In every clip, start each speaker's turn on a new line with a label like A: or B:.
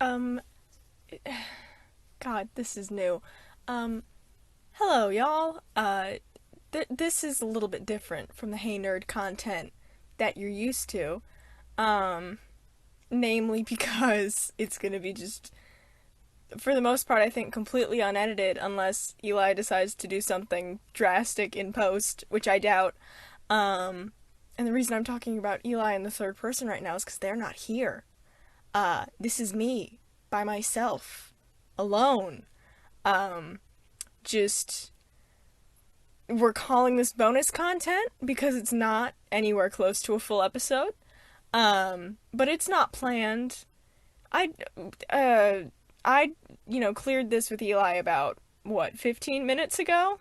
A: Um, God, this is new. Um, Hello, y'all. This is a little bit different from the Hey Nerd content that you're used to. Um, Namely because it's gonna be just, for the most part, I think, completely unedited unless Eli decides to do something drastic in post, which I doubt. Um, and the reason I'm talking about Eli in the third person right now is because they're not here. This is me, by myself, alone. Um, just we're calling this bonus content because it's not anywhere close to a full episode. But it's not planned. I uh I cleared this with Eli about what 15 minutes ago.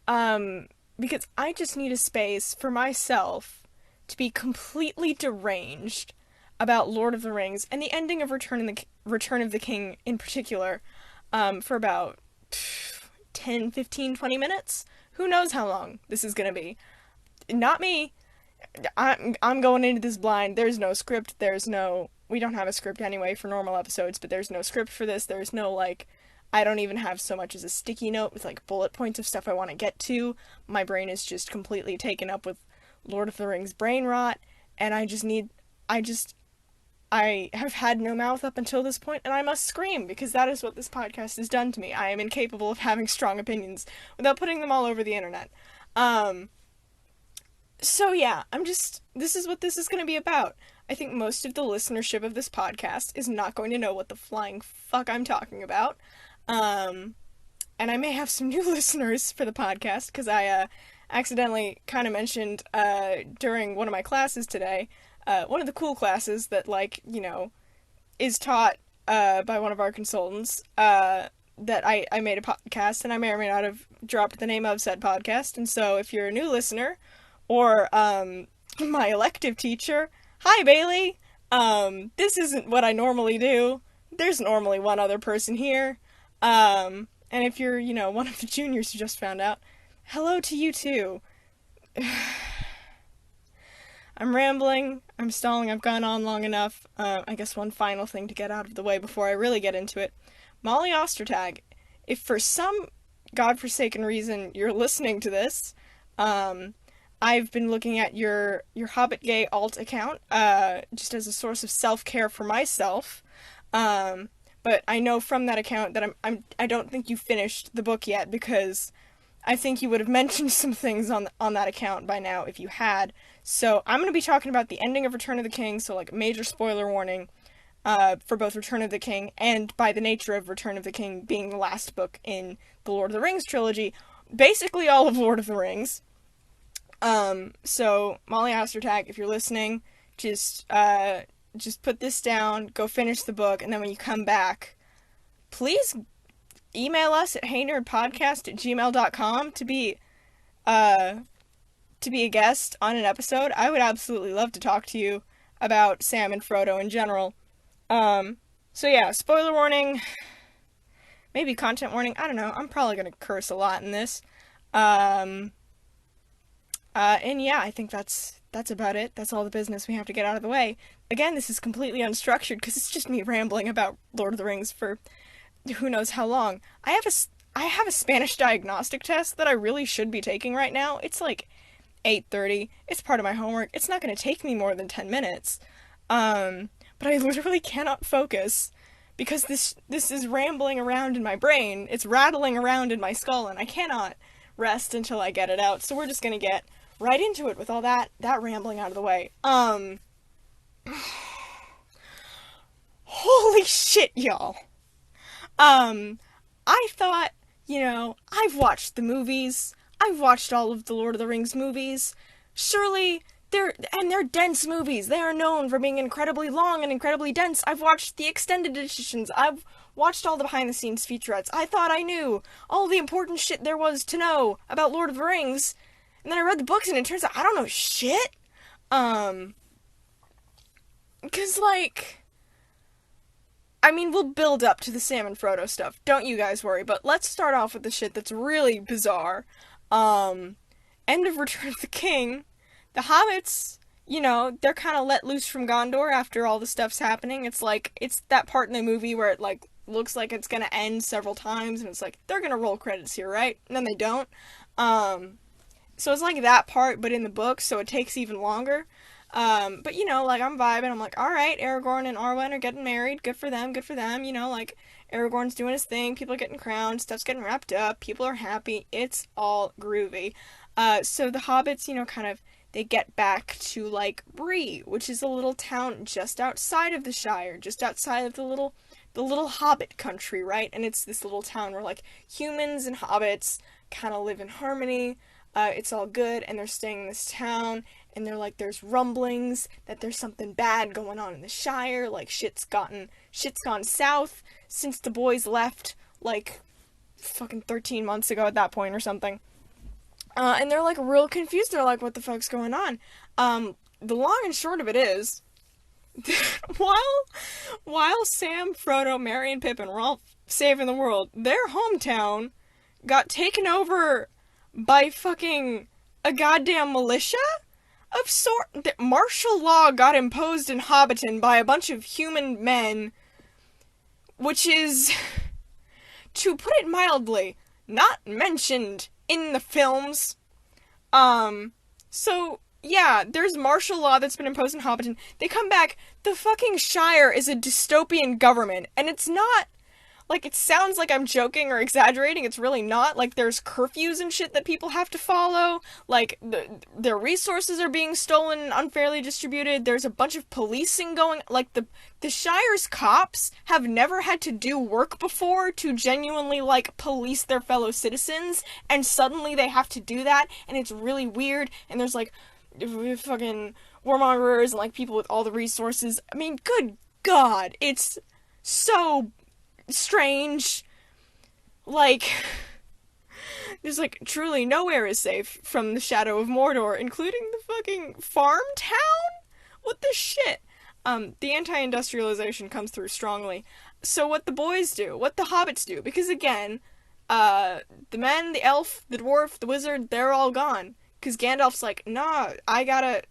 A: Um because I just need a space for myself to be completely deranged about Lord of the Rings and the ending of Return of the King in particular, for about 10, 15, 20 minutes. Who knows how long this is going to be? Not me. I'm going into this blind. There's no script. We don't have a script anyway for normal episodes, but there's no script for this. There's no, like, I don't even have so much as a sticky note with, like, bullet points of stuff I want to get to. My brain is just completely taken up with Lord of the Rings brain rot, and I just, I have had no mouth up until this point, and I must scream because that is what this podcast has done to me. I am incapable of having strong opinions without putting them all over the internet. Um, so yeah, this is what this is going to be about. I think most of the listenership of this podcast is not going to know what the flying fuck I'm talking about. Um, and I may have some new listeners for the podcast because I accidentally kind of mentioned during one of my classes today, one of the cool classes that, like, is taught by one of our consultants, that I made a podcast, and I may or may not have dropped the name of said podcast. And so if you're a new listener or my elective teacher, hi Bailey. This isn't what I normally do. There's normally one other person here. And if you're, one of the juniors who just found out, hello to you too. I'm rambling, I'm stalling, I've gone on long enough. I guess one final thing to get out of the way before I really get into it. Molly Ostertag, if for some godforsaken reason you're listening to this, um, I've been looking at your Hobbit Gay alt account, just as a source of self care for myself. Um, but I know from that account that I don't think you finished the book yet because I think you would have mentioned some things on that account by now if you had. So I'm going to be talking about the ending of Return of the King, so, like, major spoiler warning for both Return of the King and, by the nature of Return of the King being the last book in the Lord of the Rings trilogy, basically all of Lord of the Rings. So Molly Ostertag, if you're listening, just put this down, go finish the book, and then when you come back, please email us at heynerdpodcast@gmail.com uh to be a guest on an episode. I would absolutely love to talk to you about Sam and Frodo in general. Um so yeah, spoiler warning, maybe content warning, I don't know. I'm probably gonna curse a lot in this. Um and yeah, I think that's about it. That's all the business we have to get out of the way. Again, this is completely unstructured because it's just me rambling about Lord of the Rings for who knows how long. I have a Spanish diagnostic test that I really should be taking right now. It's like 8:30. It's part of my homework. It's not going to take me more than 10 minutes. But I literally cannot focus because this is rambling around in my brain. It's rattling around in my skull and I cannot rest until I get it out. So we're just going to get right into it with all that rambling out of the way. Holy shit, y'all. Um, I thought, I've watched the movies. I've watched all of the Lord of the Rings movies. Surely they're dense movies. They are known for being incredibly long and incredibly dense. I've watched the extended editions. I've watched all the behind the scenes featurettes. I thought I knew all the important shit there was to know about Lord of the Rings. And then I read the books and it turns out I don't know shit. Um, cause, like, I mean, we'll build up to the Sam and Frodo stuff. Don't you guys worry. But let's start off with the shit that's really bizarre. Um, End of Return of the King. The hobbits, you know, they're kind of let loose from Gondor after all the stuff's happening. It's like, it's that part in the movie where it, like, looks like it's gonna end several times, and it's like, they're gonna roll credits here, right? And then they don't. Um, so it's like that part, but in the book, so it takes even longer. But you know, like, I'm vibing. I'm like, all right, Aragorn and Arwen are getting married. Good for them. Good for them. You know, like, Aragorn's doing his thing. People are getting crowned. Stuff's getting wrapped up. People are happy. It's all groovy. So the hobbits, you know, kind of they get back to like Bree, which is a little town just outside of the Shire, just outside of the little hobbit country, right? And it's this little town where like humans and hobbits kind of live in harmony. It's all good, and they're staying in this town, and they're like, there's rumblings that there's something bad going on in the Shire, like shit's gone south since the boys left, like fucking 13 months ago at that point or something. And they're like real confused. They're like, what the fuck's going on? The long and short of it is, while Sam, Frodo, Merry, and Pippin were all saving the world, their hometown got taken over by fucking a goddamn militia of sort. Martial law got imposed in Hobbiton by a bunch of human men, which is, to put it mildly, not mentioned in the films. So yeah, there's martial law that's been imposed in Hobbiton. They come back, the fucking Shire is a dystopian government, and it's not, like, it sounds like I'm joking or exaggerating, it's really not. Like, there's curfews and shit that people have to follow, like, their resources are being stolen and unfairly distributed, there's a bunch of policing going, like, the Shire's cops have never had to do work before to genuinely, like, police their fellow citizens, and suddenly they have to do that, and it's really weird, and there's, like, fucking warmongers and, like, people with all the resources. I mean, good God, it's so strange. Like, there's like truly nowhere is safe from the shadow of Mordor, including the fucking farm town? What the shit? The anti-industrialization comes through strongly. So what the boys do, what the hobbits do, because again, the men, the elf, the dwarf, the wizard, they're all gone. Because Gandalf's like, nah, I gotta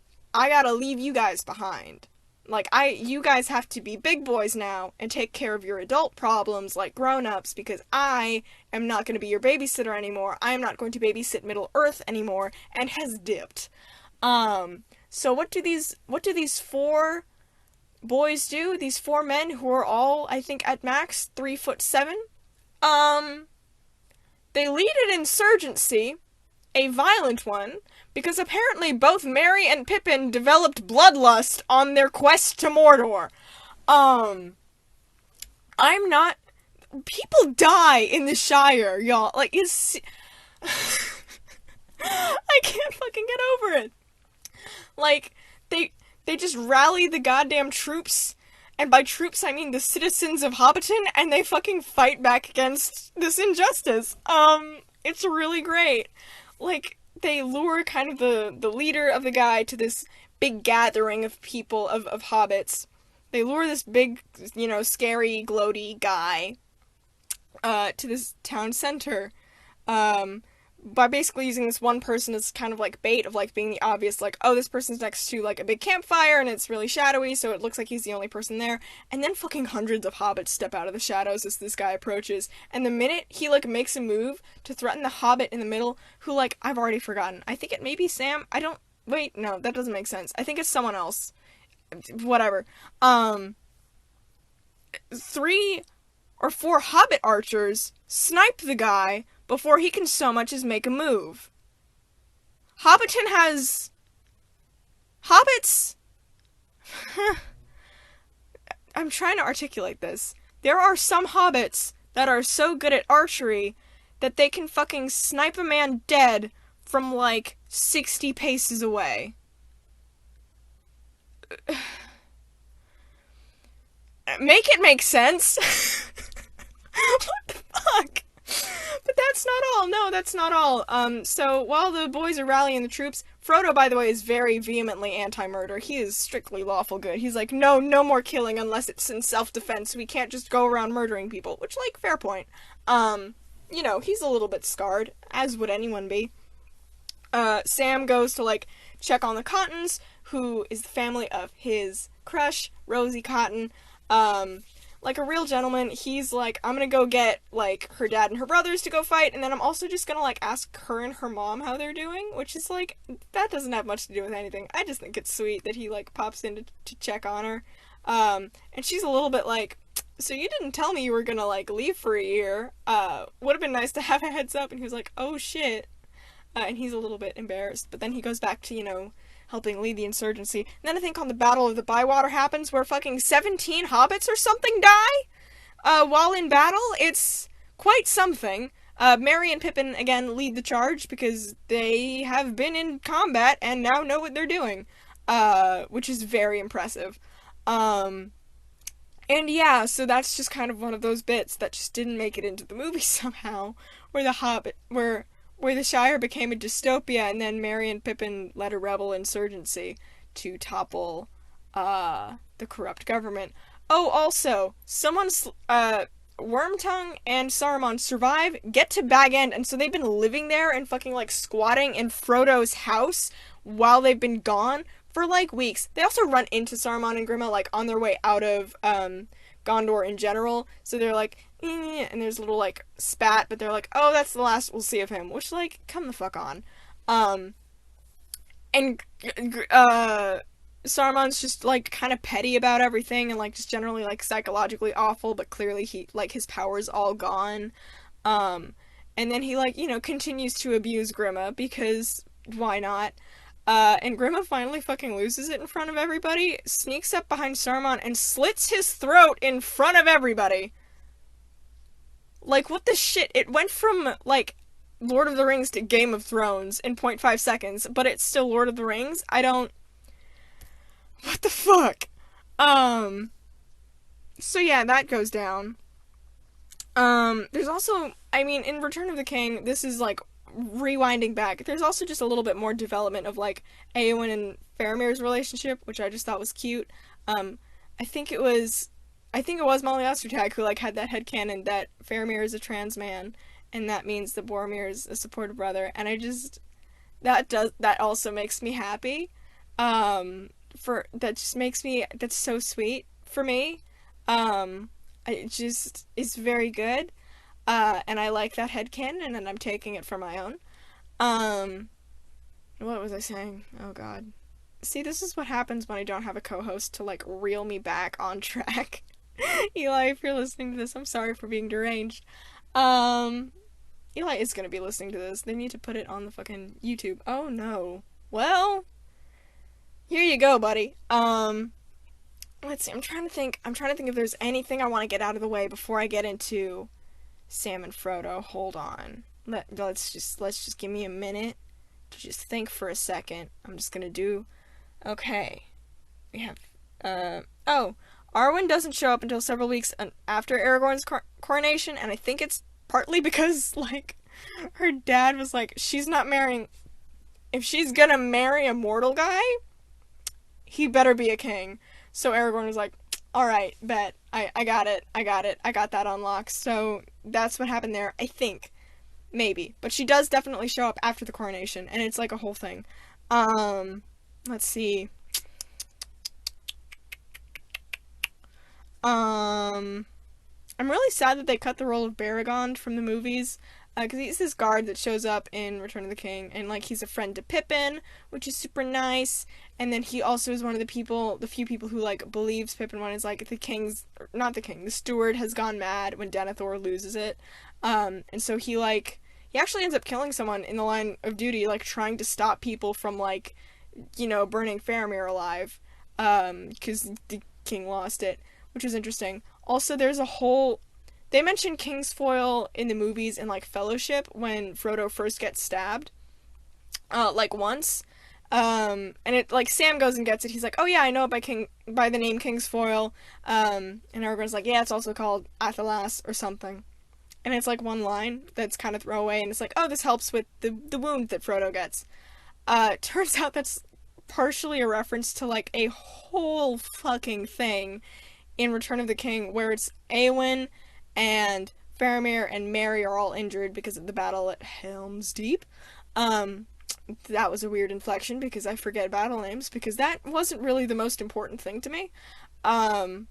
A: leave you guys behind. Like, you guys have to be big boys now and take care of your adult problems like grown-ups, because I am not going to be your babysitter anymore. I am not going to babysit Middle-earth anymore, and has dipped. So what do these four boys do? These four men who are all, I think, at max 3'7". They lead an insurgency, a violent one, because apparently both Merry and Pippin developed bloodlust on their quest to Mordor. I'm not... People die in the Shire, y'all. Like, it's... I can't fucking get over it. Like, they just rally the goddamn troops, and by troops I mean the citizens of Hobbiton, and they fucking fight back against this injustice. It's really great. Like, they lure kind of the leader of the guy to this big gathering of people, of hobbits. They lure this big, you know, scary, gloaty guy, to this town center, by basically using this one person as kind of like bait, of like being the obvious, like, oh, this person's next to like a big campfire and it's really shadowy, so it looks like he's the only person there. And then fucking hundreds of hobbits step out of the shadows as this guy approaches. And the minute he like makes a move to threaten the hobbit in the middle, who, like, I've already forgotten. I think it may be Sam. Wait, no, that doesn't make sense. I think it's someone else. Whatever. 3 or 4 hobbit archers snipe the guy before he can so much as make a move. Hobbiton has... Hobbits... I'm trying to articulate this. There are some hobbits that are so good at archery that they can fucking snipe a man dead from, like, 60 paces away. Make it make sense. What the fuck? But that's not all. No, that's not all. So while the boys are rallying the troops, Frodo, by the way, is very vehemently anti-murder. He is strictly lawful good. He's like, no more killing unless it's in self-defense. We can't just go around murdering people. Which, like, fair point. You know, he's a little bit scarred, as would anyone be. Sam goes to, like, check on the Cottons, who is the family of his crush, Rosie Cotton. Like a real gentleman, he's like, I'm gonna go get, like, her dad and her brothers to go fight, and then I'm also just gonna, like, ask her and her mom how they're doing, which is, like, that doesn't have much to do with anything. I just think it's sweet that he, like, pops in to check on her. And she's a little bit like, so you didn't tell me you were gonna, like, leave for a year. Would have been nice to have a heads up, and he was like, oh shit. And he's a little bit embarrassed, but then he goes back to, helping lead the insurgency. And then I think on the Battle of the Bywater happens where fucking 17 hobbits or something die while in battle. It's quite something. Merry and Pippin, again, lead the charge because they have been in combat and now know what they're doing, which is very impressive. And yeah, so that's just kind of one of those bits that just didn't make it into the movie somehow, where the Hobbit, where the Shire became a dystopia, and then Merry and Pippin led a rebel insurgency to topple the corrupt government. Oh, also, Wormtongue and Saruman survive, get to Bag End, and so they've been living there and fucking, like, squatting in Frodo's house while they've been gone for, like, weeks. They also run into Saruman and Grima, like, on their way out of, Gondor in general, so they're like, and there's a little, like, spat, but they're like, oh, that's the last we'll see of him, which, like, come the fuck on. And Saruman's just, like, kind of petty about everything, and, like, just generally, like, psychologically awful, but clearly his power's all gone. And then he, like, continues to abuse Grima, because why not? And Grima finally fucking loses it in front of everybody, sneaks up behind Saruman, and slits his throat in front of everybody. Like, what the shit? It went from, like, Lord of the Rings to Game of Thrones in 0.5 seconds, but it's still Lord of the Rings? What the fuck? So yeah, that goes down. There's also, in Return of the King, this is, like, rewinding back, there's also just a little bit more development of, like, Éowyn and Faramir's relationship, which I just thought was cute. I think it was Molly Ostertag who, like, had that headcanon that Faramir is a trans man, and that means that Boromir is a supportive brother, and that also makes me happy. That's so sweet for me. It just is very good. And I like that headcanon, and I'm taking it for my own. What was I saying? Oh god. See, this is what happens when I don't have a co-host to, like, reel me back on track. Eli, if you're listening to this, I'm sorry for being deranged. Eli is gonna be listening to this. They need to put it on the fucking YouTube. Oh no. Well, here you go, buddy. Let's see, I'm trying to think if there's anything I want to get out of the way before I get into Sam and Frodo. Hold on. Let's just give me a minute to just think for a second. I'm just gonna do... Okay. We have... Arwen doesn't show up until several weeks after Aragorn's coronation, and I think it's partly because, like, her dad was like, she's not marrying... If she's gonna marry a mortal guy, he better be a king. So Aragorn was like, alright, bet. I got it. I got that unlocked. So that's what happened there, I think. Maybe. But she does definitely show up after the coronation, and it's like a whole thing. Let's see. I'm really sad that they cut the role of Baragond from the movies, because he's this guard that shows up in Return of the King, and, like, he's a friend to Pippin, which is super nice, and then he also is one of the few people who, like, believes Pippin when it's, like, the steward has gone mad when Denethor loses it, and so he actually ends up killing someone in the line of duty, like, trying to stop people from, like, burning Faramir alive, because the king lost it, which was interesting. Also, they mention Kingsfoil in the movies in, like, Fellowship when Frodo first gets stabbed. Like, once. And it, like, Sam goes and gets it. He's like, oh yeah, I know it by the name Kingsfoil. And Aragorn's like, yeah, it's also called Athelas or something. And it's, like, one line that's kind of throwaway, and it's like, oh, this helps with the wound that Frodo gets. Turns out that's partially a reference to, like, a whole fucking thing in Return of the King, where it's Éowyn and Faramir and Merry are all injured because of the battle at Helm's Deep. And That was a weird inflection because I forget battle names because that wasn't really the most important thing to me. And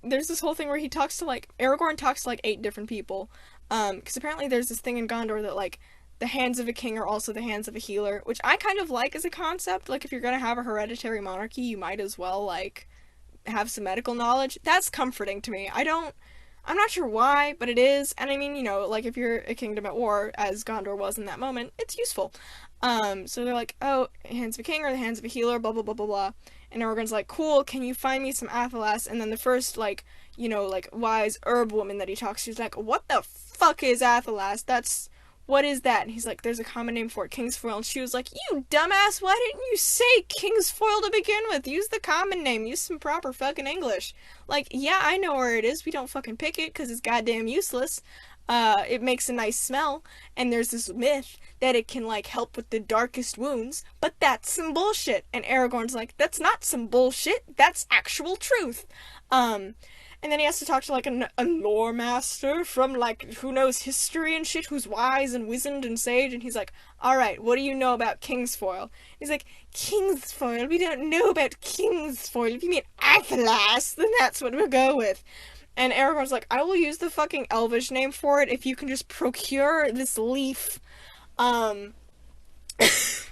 A: there's this whole thing where he talks to, like, Aragorn talks to, like, 8 different people. Because apparently there's this thing in Gondor that, like, the hands of a king are also the hands of a healer, which I kind of like as a concept. Like, if you're gonna have a hereditary monarchy, you might as well, like, have some medical knowledge. That's comforting to me. I'm not sure why, but it is. And I mean, you know, like, if you're a kingdom at war, as Gondor was in that moment, it's useful. So they're like, oh, hands of a king are the hands of a healer, blah, blah, blah, blah, blah. And Aragorn's like, cool, can you find me some Athelas? And then the first, like, you know, like, wise herb woman that he talks to is like, what the fuck is Athelas? What is that? And he's like, there's a common name for it, Kingsfoil. And she was like, you dumbass, why didn't you say Kingsfoil to begin with? Use the common name, use some proper fucking English. Like, yeah, I know where it is, we don't fucking pick it, because it's goddamn useless. It makes a nice smell, and there's this myth that it can, like, help with the darkest wounds, but that's some bullshit. And Aragorn's like, that's not some bullshit, that's actual truth. And then he has to talk to, like, a lore master from, like, who knows history and shit, who's wise and wizened and sage, and he's like, alright, what do you know about Kingsfoil? He's like, Kingsfoil? We don't know about Kingsfoil. If you mean Athelas, then that's what we'll go with. And Aragorn's like, I will use the fucking Elvish name for it if you can just procure this leaf. And it's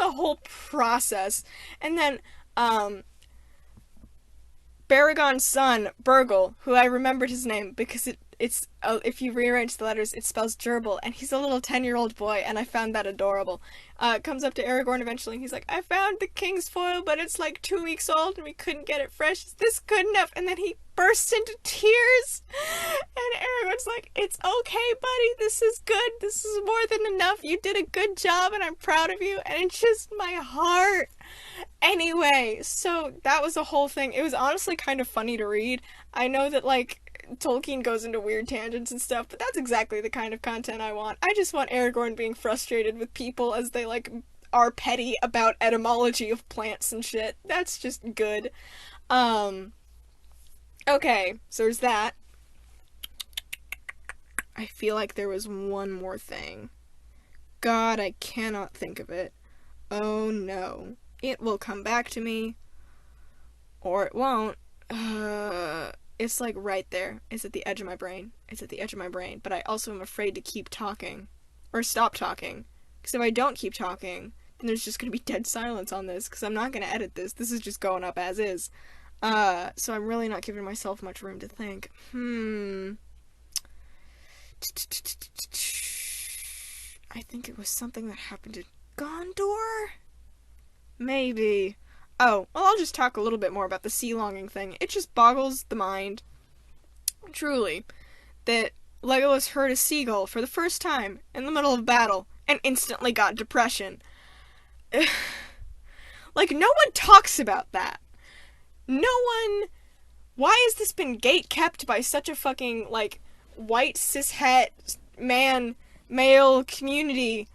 A: a whole process. And then, Baragon's son, Burgle, who I remembered his name because it's if you rearrange the letters, it spells gerbil, and he's a little 10-year-old boy, and I found that adorable. Comes up to Aragorn eventually, and he's like, I found the Kingsfoil, but it's like 2 weeks old, and we couldn't get it fresh. Is this good enough? And then he bursts into tears, and Aragorn's like, it's okay, buddy, this is good, this is more than enough, you did a good job, and I'm proud of you, and it's just my heart. Anyway, so that was the whole thing. It was honestly kind of funny to read. I know that, like, Tolkien goes into weird tangents and stuff, but that's exactly the kind of content I want. I just want Aragorn being frustrated with people as they, like, are petty about etymology of plants and shit. That's just good. Okay, so there's that. I feel like there was one more thing. God, I cannot think of it. Oh no. It will come back to me. Or it won't. It's like right there. It's at the edge of my brain. But I also am afraid to keep talking. Or stop talking. Because if I don't keep talking, then there's just going to be dead silence on this. Because I'm not going to edit this. This is just going up as is. So I'm really not giving myself much room to think. I think it was something that happened in Gondor? Maybe. Oh, well, I'll just talk a little bit more about the sea longing thing. It just boggles the mind, truly, that Legolas heard a seagull for the first time in the middle of battle and instantly got depression. Like, no one talks about that. No one... Why has this been gate-kept by such a fucking, like, white cishet male community?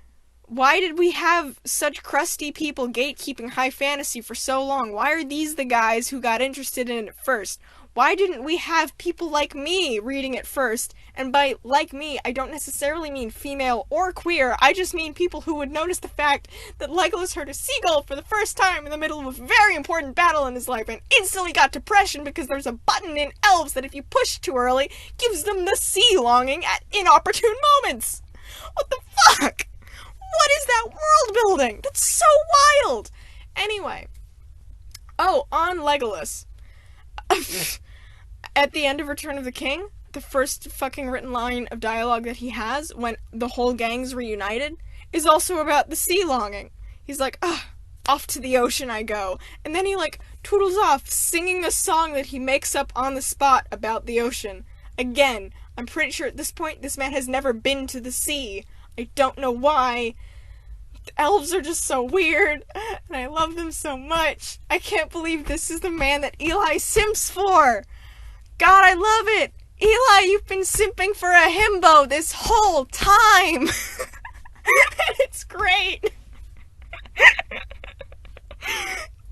A: Why did we have such crusty people gatekeeping high fantasy for so long? Why are these the guys who got interested in it first? Why didn't we have people like me reading it first? And by like me, I don't necessarily mean female or queer. I just mean people who would notice the fact that Legolas heard a seagull for the first time in the middle of a very important battle in his life and instantly got depression because there's a button in elves that if you push too early, gives them the sea longing at inopportune moments. What the fuck? What is that world building? That's so wild! Anyway. Oh, on Legolas. At the end of Return of the King, the first fucking written line of dialogue that he has when the whole gang's reunited is also about the sea longing. He's like, off to the ocean I go. And then he, like, toodles off singing a song that he makes up on the spot about the ocean. Again, I'm pretty sure at this point this man has never been to the sea. I don't know why. The elves are just so weird, and I love them so much. I can't believe this is the man that Eli simps for. God, I love it. Eli, you've been simping for a himbo this whole time. It's great.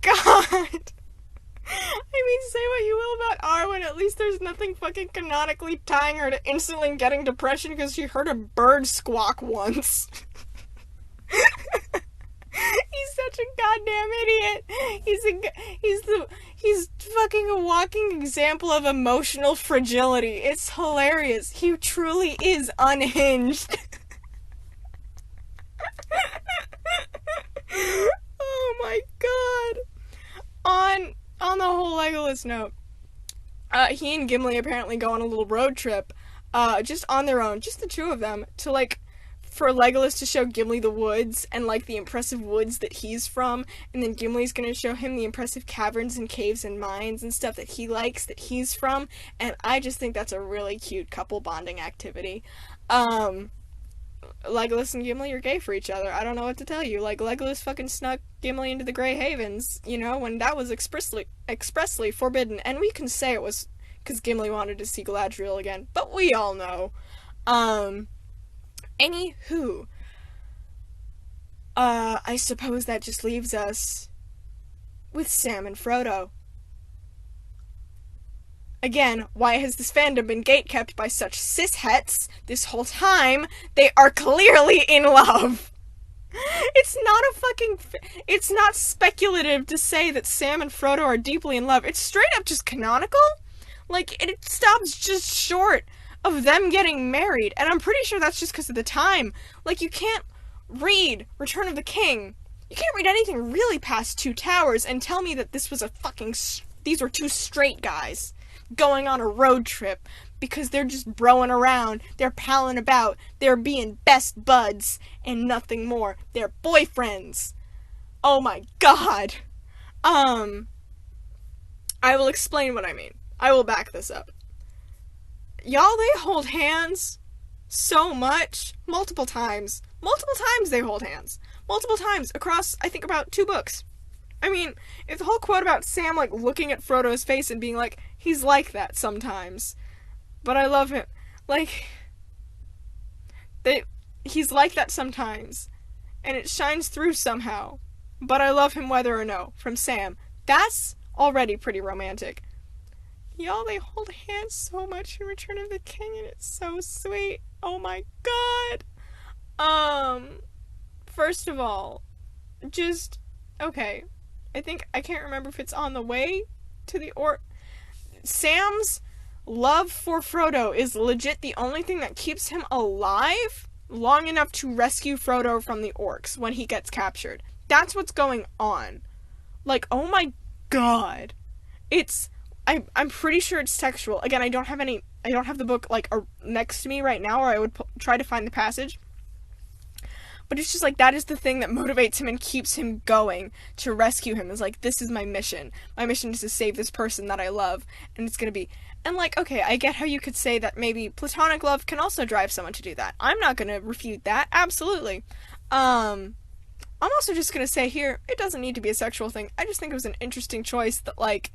A: God. I mean, say what you will about Arwen, at least least there's nothing fucking canonically tying her to instantly getting depression because she heard a bird squawk once. He's such a goddamn idiot. He's fucking a walking example of emotional fragility. It's hilarious. He truly is unhinged. Oh my god. On the whole Legolas note, he and Gimli apparently go on a little road trip, just on their own, just the two of them, to like, for Legolas to show Gimli the woods and like the impressive woods that he's from, and then Gimli's gonna show him the impressive caverns and caves and mines and stuff that he likes that he's from, and I just think that's a really cute couple bonding activity. Legolas and Gimli are gay for each other. I don't know what to tell you. Like, Legolas fucking snuck Gimli into the Grey Havens, you know, when that was expressly forbidden. And we can say it was because Gimli wanted to see Galadriel again, but we all know. Anywho, I suppose that just leaves us with Sam and Frodo. Again, why has this fandom been gatekept by such cishets this whole time? They are clearly in love. It's not speculative to say that Sam and Frodo are deeply in love. It's straight up just canonical. Like, it stops just short of them getting married. And I'm pretty sure that's just because of the time. Like, you can't read Return of the King. You can't read anything really past Two Towers and tell me that this was these were two straight guys going on a road trip because they're just broing around, they're palling about, they're being best buds and nothing more. They're boyfriends. Oh my god. I will explain what I mean. I will back this up. Y'all, they hold hands so much. Multiple times they hold hands. Multiple times across, I think, about 2 books. I mean, if the whole quote about Sam, like, looking at Frodo's face and being like, he's like that sometimes, but I love him. Like, he's like that sometimes, and it shines through somehow, but I love him whether or no, from Sam. That's already pretty romantic. Y'all, they hold hands so much in Return of the King, and it's so sweet. Oh my god. First of all, okay. I can't remember if it's on the way to the Sam's love for Frodo is legit the only thing that keeps him alive long enough to rescue Frodo from the orcs when he gets captured. That's what's going on. Like, oh my god. I'm pretty sure it's textual. Again, I don't have the book, like, next to me right now, or I would try to find the passage. But it's just like, that is the thing that motivates him and keeps him going to rescue him. Is like, this is my mission. My mission is to save this person that I love. And it's gonna be... And like, okay, I get how you could say that maybe platonic love can also drive someone to do that. I'm not gonna refute that. Absolutely. I'm also just gonna say here, it doesn't need to be a sexual thing. I just think it was an interesting choice that, like,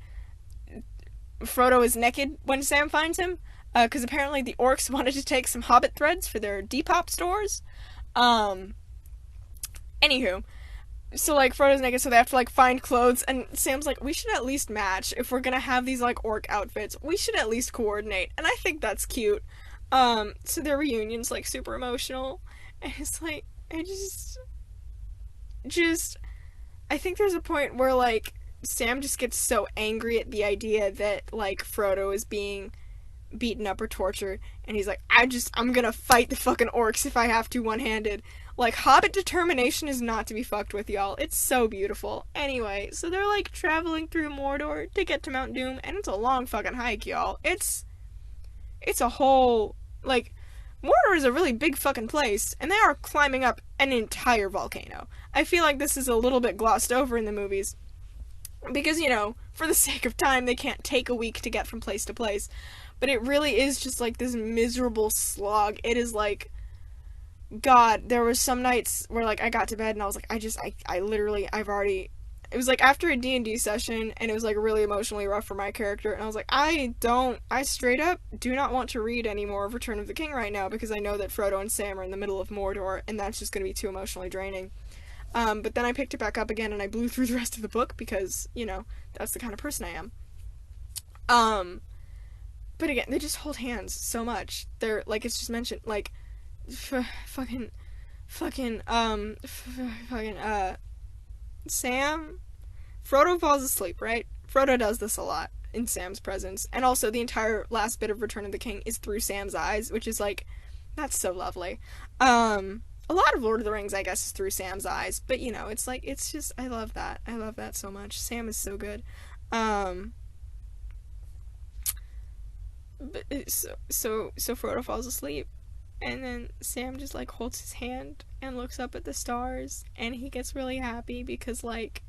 A: Frodo is naked when Sam finds him. Because apparently the orcs wanted to take some hobbit threads for their Depop stores. Anywho, so, like, Frodo's naked, so they have to, like, find clothes, and Sam's like, we should at least match. If we're gonna have these, like, orc outfits, we should at least coordinate, and I think that's cute. So their reunion's, like, super emotional, and it's like, I think there's a point where, like, Sam just gets so angry at the idea that, like, Frodo is being beaten up or tortured, and he's like, I'm gonna fight the fucking orcs if I have to one-handed. Like, hobbit determination is not to be fucked with, y'all. It's so beautiful. Anyway, so they're, like, traveling through Mordor to get to Mount Doom, and it's a long fucking hike, y'all. It's a whole, like, Mordor is a really big fucking place, and they are climbing up an entire volcano. I feel like this is a little bit glossed over in the movies, because, you know, for the sake of time, they can't take a week to get from place to place. But it really is just, like, this miserable slog. It is, like, God, there were some nights where, like, I got to bed and I was like, it was, like, after a D&D session, and it was, like, really emotionally rough for my character, and I was like, I straight up do not want to read any more of Return of the King right now, because I know that Frodo and Sam are in the middle of Mordor, and that's just gonna be too emotionally draining. But then I picked it back up again, and I blew through the rest of the book, because, you know, that's the kind of person I am. but again, they just hold hands so much. They're, like, it's just mentioned, like, fucking, Sam, Frodo falls asleep, right? Frodo does this a lot in Sam's presence. And also, the entire last bit of Return of the King is through Sam's eyes, which is, like, that's so lovely. A lot of Lord of the Rings, I guess, is through Sam's eyes. But, you know, it's, like, it's just, I love that. I love that so much. Sam is so good. But so Frodo falls asleep. And then Sam just, like, holds his hand and looks up at the stars. And he gets really happy because, like,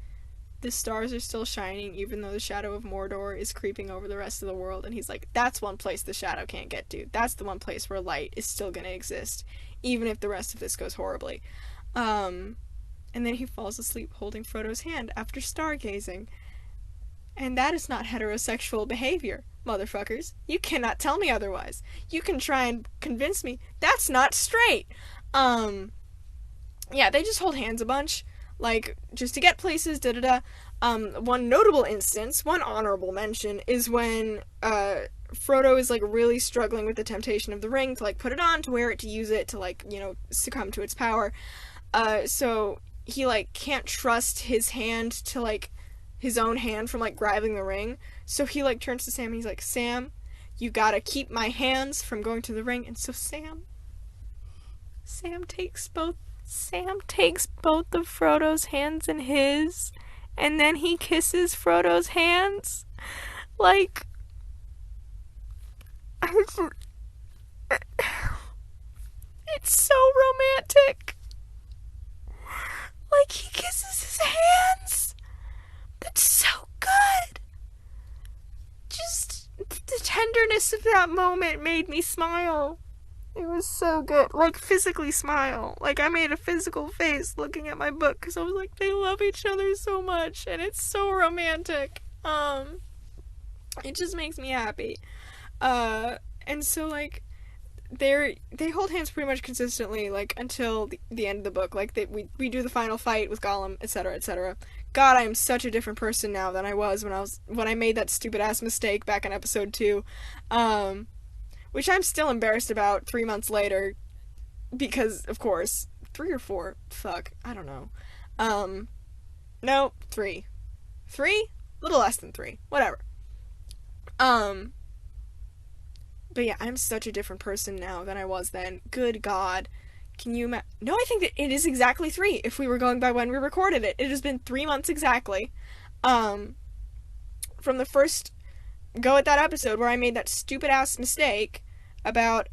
A: the stars are still shining even though the shadow of Mordor is creeping over the rest of the world, and he's like, that's one place the shadow can't get to. That's the one place where light is still going to exist, even if the rest of this goes horribly. And then he falls asleep holding Frodo's hand after stargazing. And that is not heterosexual behavior, motherfuckers. You cannot tell me otherwise. You can try and convince me that's not straight. Yeah, they just hold hands a bunch. Like, just to get places, da-da-da. One notable instance, one honorable mention, is when, Frodo is, like, really struggling with the temptation of the ring to, like, put it on, to wear it, to use it, to, like, you know, succumb to its power. So he, like, can't trust his hand to, like, his own hand from, like, grabbing the ring. So he, like, turns to Sam and he's like, Sam, you gotta keep my hands from going to the ring. And so Sam takes both of Frodo's hands in his, and then he kisses Frodo's hands. Like, it's so romantic. Like, he kisses his hands. That's so good. Just the tenderness of that moment made me smile. It was so good. Like, physically smile. Like, I made a physical face looking at my book because I was like, they love each other so much and it's so romantic. It just makes me happy. And so, like, they hold hands pretty much consistently, like, until the end of the book. Like, we do the final fight with Gollum, etc., etc. God, I am such a different person now than I was when I made that stupid ass mistake back in episode 2. Which I'm still embarrassed about 3 months later, because, of course, 3 or 4, fuck, I don't know. No, 3. 3? A little less than 3, whatever. But yeah, I'm such a different person now than I was then. Good God. Can you No, I think that it is exactly 3, if we were going by when we recorded it. It has been 3 months exactly. From the first go at that episode where I made that stupid ass mistake about,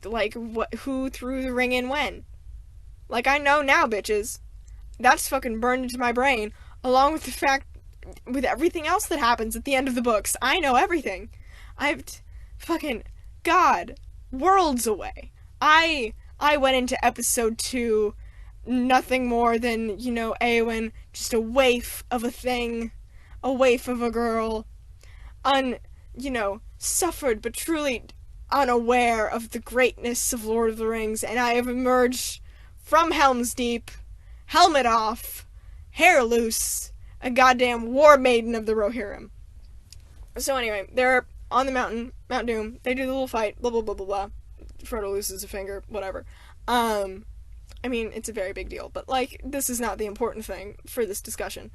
A: like, who threw the ring in when. Like, I know now, bitches. That's fucking burned into my brain, along with the fact, with everything else that happens at the end of the books. I know everything. Fucking, God, worlds away. I went into episode 2 nothing more than, you know, Eowyn, just a waif of a thing, a waif of a girl, suffered but truly unaware of the greatness of Lord of the Rings, and I have emerged from Helm's Deep, helmet off, hair loose, a goddamn war maiden of the Rohirrim. So anyway, they're on the mountain, Mount Doom, they do the little fight, blah blah blah blah blah. Frodo loses a finger, whatever. I mean, it's a very big deal, but, like, this is not the important thing for this discussion.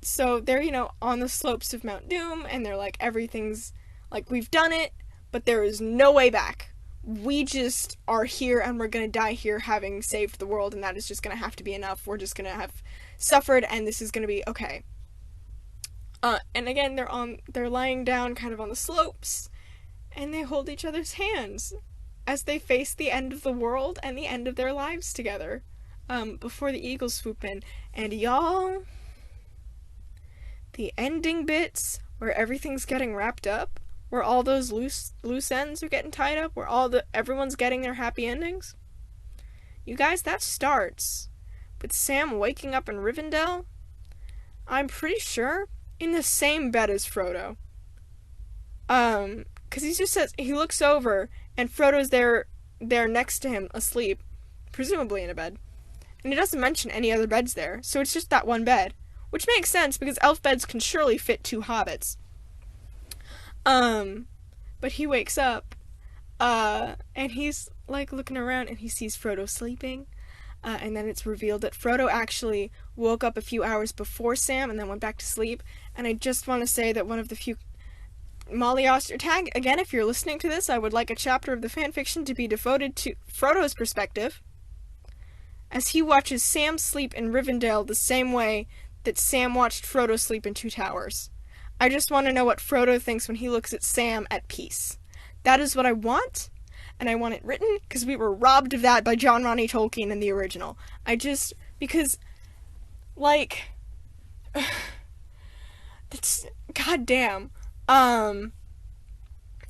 A: So they're, on the slopes of Mount Doom, and they're like, everything's, like, we've done it, but there is no way back. We just are here, and we're gonna die here having saved the world, and that is just gonna have to be enough. We're just gonna have suffered, and this is gonna be okay. And again, they're lying down kind of on the slopes, and they hold each other's hands as they face the end of the world and the end of their lives together, before the eagles swoop in. And y'all, the ending bits where everything's getting wrapped up, where all those loose ends are getting tied up, where everyone's getting their happy endings, you guys, that starts with Sam waking up in Rivendell, I'm pretty sure, in the same bed as Frodo. Because he just says, he looks over, and Frodo's there next to him, asleep, presumably in a bed. And he doesn't mention any other beds there, so it's just that one bed. which makes sense because elf beds can surely fit 2 hobbits. But he wakes up, and he's like looking around and he sees Frodo sleeping. And then it's revealed that Frodo actually woke up a few hours before Sam and then went back to sleep. And I just want to say that one of the few... Molly Ostertag, again, if you're listening to this, I would like a chapter of the fanfiction to be devoted to Frodo's perspective, as he watches Sam sleep in Rivendell the same way that Sam watched Frodo sleep in Two Towers. I just want to know what Frodo thinks when he looks at Sam at peace. That is what I want, and I want it written, because we were robbed of that by John Ronnie Tolkien in the original. Because, like, that's, goddamn.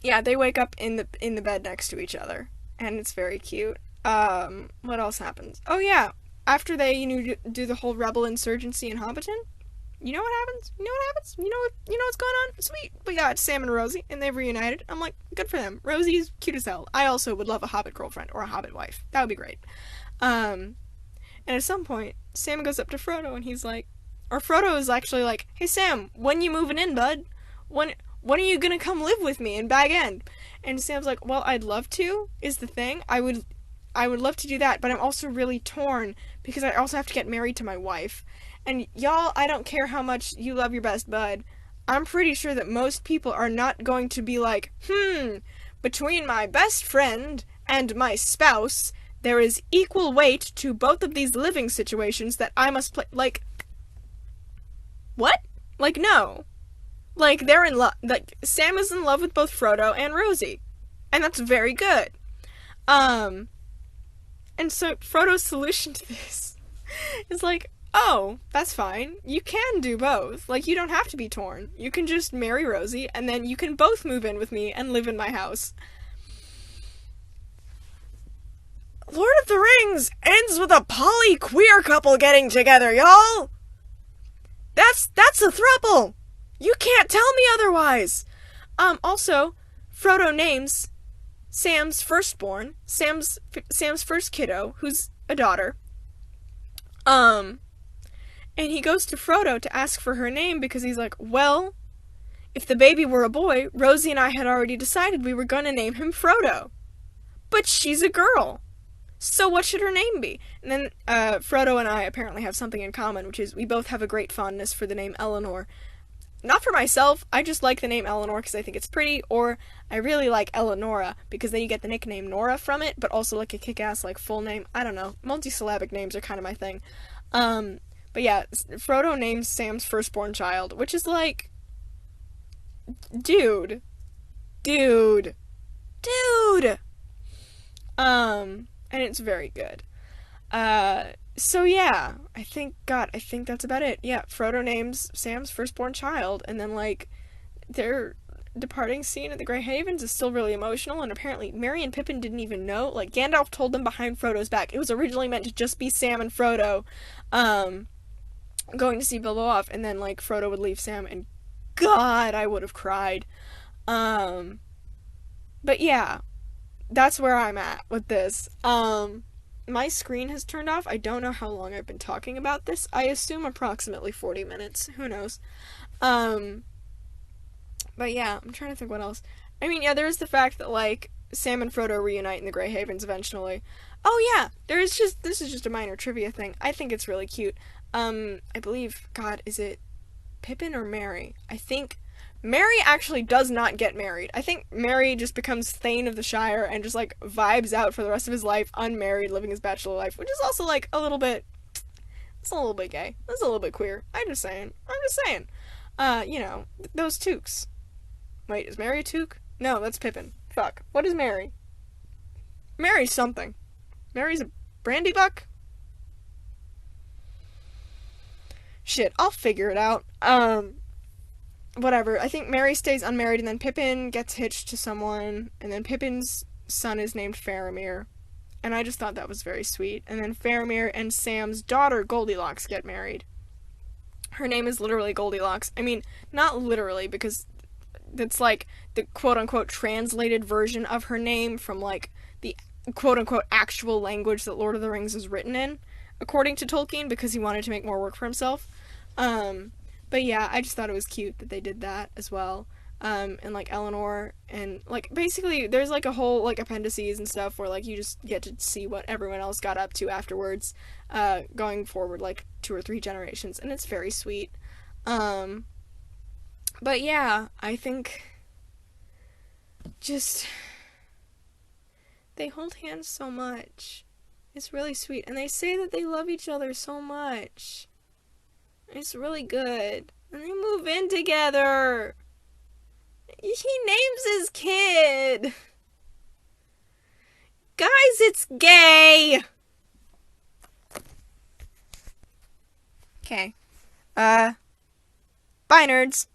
A: Yeah, they wake up in the bed next to each other, and it's very cute. What else happens? Oh yeah, after they, do the whole rebel insurgency in Hobbiton, you know what happens? You know what's going on? Sweet. But yeah, it's Sam and Rosie, and they've reunited. I'm like, good for them. Rosie's cute as hell. I also would love a Hobbit girlfriend or a Hobbit wife. That would be great. And at some point, Sam goes up to Frodo, and he's like, or Frodo is actually like, hey Sam, when you moving in, bud? When are you gonna come live with me in Bag End? And Sam's like, well, I'd love to, is the thing. I would love to do that, but I'm also really torn, because I also have to get married to my wife. And y'all, I don't care how much you love your best bud, I'm pretty sure that most people are not going to be like, between my best friend and my spouse, there is equal weight to both of these living situations that I must play. Like, what? Like, no. Like, they're in love. Like, Sam is in love with both Frodo and Rosie. And that's very good. And so Frodo's solution to this is like, oh, that's fine. You can do both. Like, you don't have to be torn. You can just marry Rosie, and then you can both move in with me and live in my house. Lord of the Rings ends with a poly-queer couple getting together, y'all! That's a throuple! You can't tell me otherwise! Also, Frodo names Sam's firstborn, Sam's first kiddo, who's a daughter. And he goes to Frodo to ask for her name because he's like, well, if the baby were a boy, Rosie and I had already decided we were gonna name him Frodo. But she's a girl. So what should her name be? And then, Frodo and I apparently have something in common, which is we both have a great fondness for the name Eleanor. Not for myself, I just like the name Eleanor because I think it's pretty, or I really like Eleonora because then you get the nickname Nora from it, but also like a kick-ass like full name. I don't know. Multisyllabic names are kind of my thing. But yeah, Frodo names Sam's firstborn child, which is like, dude. And it's very good. So yeah, I think that's about it. Yeah, Frodo names Sam's firstborn child, and then, like, their departing scene at the Grey Havens is still really emotional, and apparently Merry and Pippin didn't even know. Like, Gandalf told them behind Frodo's back. It was originally meant to just be Sam and Frodo, going to see Bilbo off, and then, like, Frodo would leave Sam, and God, I would have cried. But yeah, that's where I'm at with this. My screen has turned off. I don't know how long I've been talking about this. I assume approximately 40 minutes. Who knows? But yeah, I'm trying to think what else. I mean, yeah, there's the fact that, like, Sam and Frodo reunite in the Grey Havens eventually. Oh yeah, this is just a minor trivia thing. I think it's really cute. I believe, God, is it Pippin or Merry? I think Merry actually does not get married. I think Merry just becomes Thane of the Shire and just, like, vibes out for the rest of his life, unmarried, living his bachelor life, which is also, like, a little bit gay. It's a little bit queer. I'm just saying. Those toques. Wait, is Merry a toque? No, that's Pippin. Fuck. What is Merry? Merry's something. Merry's a brandy buck? Shit, I'll figure it out. Whatever. I think Merry stays unmarried, and then Pippin gets hitched to someone, and then Pippin's son is named Faramir. And I just thought that was very sweet. And then Faramir and Sam's daughter, Goldilocks, get married. Her name is literally Goldilocks. I mean, not literally, because that's, like, the quote-unquote translated version of her name from, like, the quote-unquote actual language that Lord of the Rings is written in, according to Tolkien, because he wanted to make more work for himself. But yeah, I just thought it was cute that they did that as well. And like Eleanor and like basically there's like a whole like appendices and stuff where like you just get to see what everyone else got up to afterwards, going forward like 2 or 3 generations, and it's very sweet. Um, but yeah, I think just they hold hands so much. It's really sweet, and they say that they love each other so much. It's really good. And they move in together. He names his kid. Guys, it's gay. Okay. Bye, nerds.